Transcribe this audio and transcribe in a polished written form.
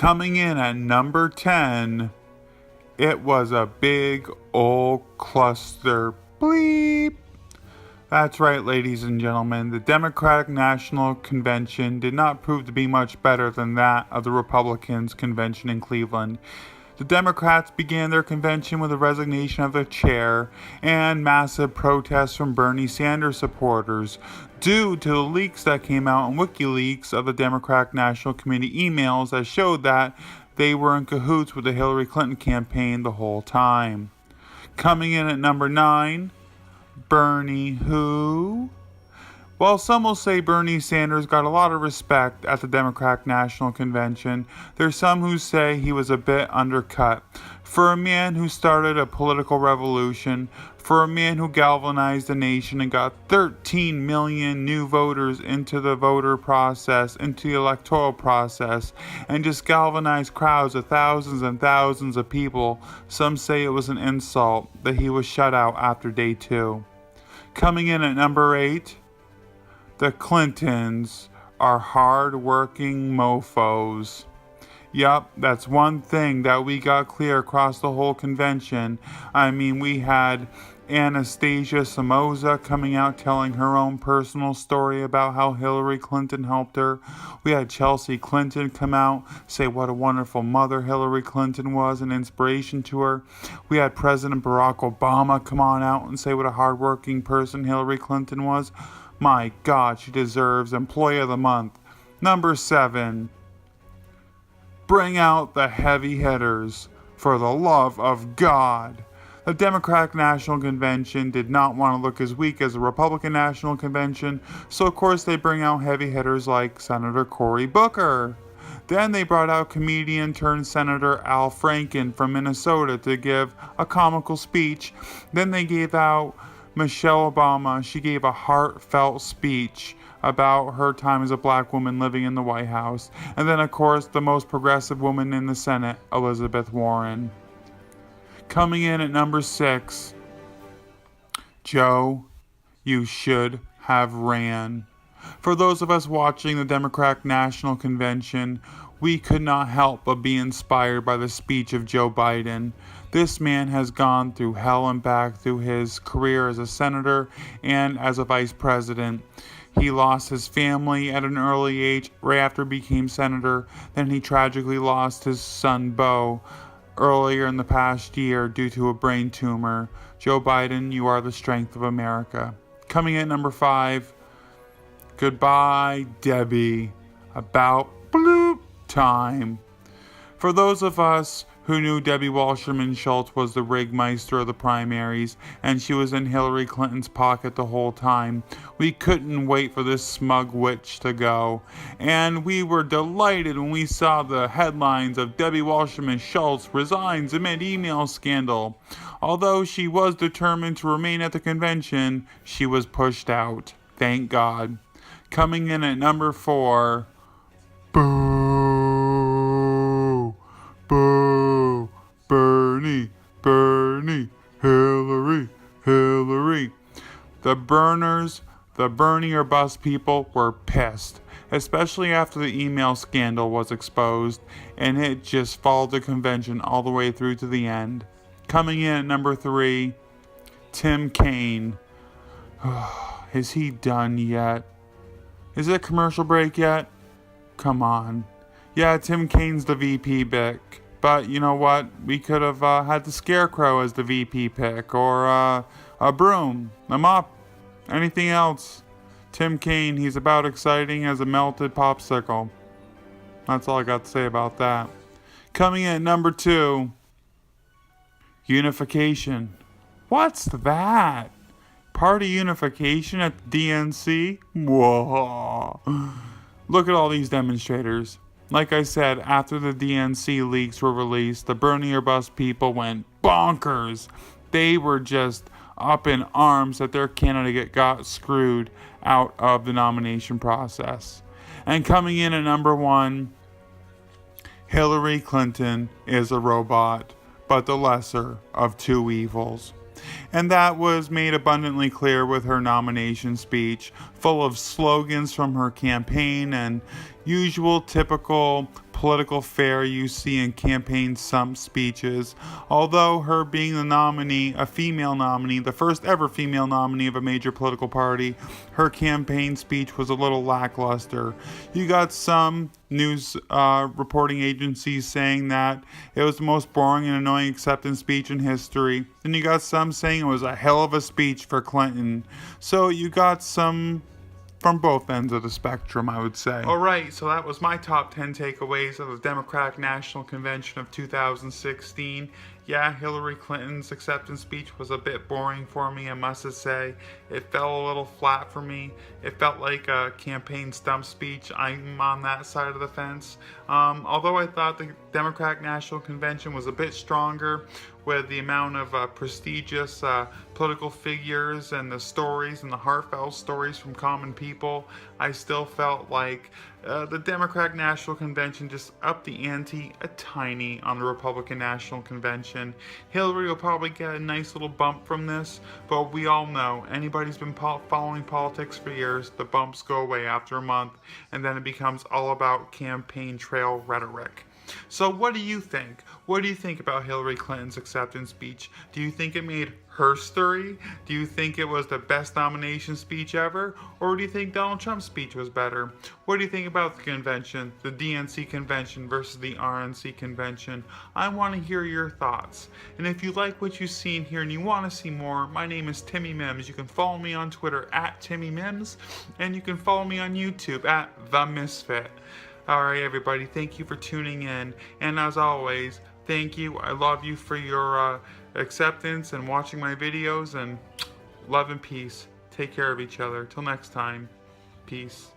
Coming in at number 10, it was a big old cluster bleep. That's right, ladies and gentlemen. The Democratic National Convention did not prove to be much better than that of the Republicans' convention in Cleveland. The Democrats began their convention with the resignation of their chair and massive protests from Bernie Sanders supporters due to the leaks that came out in WikiLeaks of the Democratic National Committee emails that showed that they were in cahoots with the Hillary Clinton campaign the whole time. Coming in at number 9, Bernie who? While some will say Bernie Sanders got a lot of respect at the Democratic National Convention, there's some who say he was a bit undercut. For a man who started a political revolution, for a man who galvanized the nation and got 13 million new voters into the voter process, into the electoral process, and just galvanized crowds of thousands and thousands of people, some say it was an insult that he was shut out after day 2. Coming in at number 8, the Clintons are hard-working mofos. Yup, that's one thing that we got clear across the whole convention. I mean, we had Anastasia Somoza coming out telling her own personal story about how Hillary Clinton helped her. We had Chelsea Clinton come out, say what a wonderful mother Hillary Clinton was, an inspiration to her. We had President Barack Obama come on out and say what a hardworking person Hillary Clinton was. My God, she deserves Employee of the Month. Number 7, bring out the heavy hitters, for the love of God. The Democratic National Convention did not want to look as weak as the Republican National Convention, so of course they bring out heavy hitters like Senator Cory Booker. Then they brought out comedian turned Senator Al Franken from Minnesota to give a comical speech. Then they gave out Michelle Obama. She gave a heartfelt speech about her time as a black woman living in the White House. And then, of course, the most progressive woman in the Senate, Elizabeth Warren. Coming in at number 6, Joe, you should have ran. For those of us watching the Democratic National Convention, we could not help but be inspired by the speech of Joe Biden. This man has gone through hell and back through his career as a senator and as a vice president. He lost his family at an early age right after he became senator. Then he tragically lost his son Beau earlier in the past year due to a brain tumor. Joe Biden, you are the strength of America. Coming in number 5, goodbye, Debbie. About bloop time. For those of us who knew Debbie Wasserman Schultz was the rigmeister of the primaries, and she was in Hillary Clinton's pocket the whole time, we couldn't wait for this smug witch to go. And we were delighted when we saw the headlines of Debbie Wasserman Schultz resigns amid email scandal. Although she was determined to remain at the convention, she was pushed out. Thank God. Coming in at number 4, boo, boo, Bernie, Hillary. The burners, the Bernie or bust people were pissed, especially after the email scandal was exposed, and it just followed the convention all the way through to the end. Coming in at number 3, Tim Kaine. Is he done yet? Is it a commercial break yet? Come on. Yeah, Tim Kaine's the VP pick. But you know what? We could have had the Scarecrow as the VP pick. Or a broom. A mop. Anything else. Tim Kaine, he's about exciting as a melted popsicle. That's all I got to say about that. Coming in at number 2. Unification. What's that? Party unification at the DNC? Whoa. Look at all these demonstrators. Like I said, after the DNC leaks were released, the Bernie or bust people went bonkers. They were just up in arms that their candidate got screwed out of the nomination process. And coming in at number 1, Hillary Clinton is a robot, but the lesser of two evils. And that was made abundantly clear with her nomination speech, full of slogans from her campaign and usual typical political fare you see in campaign stump speeches. Although her being the nominee, a female nominee, the first ever female nominee of a major political party, her campaign speech was a little lackluster. You got some news reporting agencies saying that it was the most boring and annoying acceptance speech in history. Then you got some saying it was a hell of a speech for Clinton. So you got some from both ends of the spectrum, I would say. Alright, so that was my top 10 takeaways of the Democratic National Convention of 2016. Yeah, Hillary Clinton's acceptance speech was a bit boring for me, I must say. It fell a little flat for me. It felt like a campaign stump speech. I'm on that side of the fence. Although I thought the Democratic National Convention was a bit stronger with the amount of prestigious political figures and the stories and the heartfelt stories from common people, I still felt like the Democratic National Convention just upped the ante a tiny on the Republican National Convention. Hillary will probably get a nice little bump from this, but we all know, anybody who's been following politics for years, the bumps go away after a month, and then it becomes all about campaign trail rhetoric. So what do you think? What do you think about Hillary Clinton's acceptance speech? Do you think it made her story? Do you think it was the best nomination speech ever? Or do you think Donald Trump's speech was better? What do you think about the convention, the DNC convention versus the RNC convention? I want to hear your thoughts. And if you like what you've seen here and you want to see more, my name is Timmy Mims. You can follow me on Twitter at Timmy Mims, and you can follow me on YouTube at The Misfit. Alright everybody, thank you for tuning in, and as always, thank you. I love you for your acceptance and watching my videos, and love and peace. Take care of each other. Till next time, peace.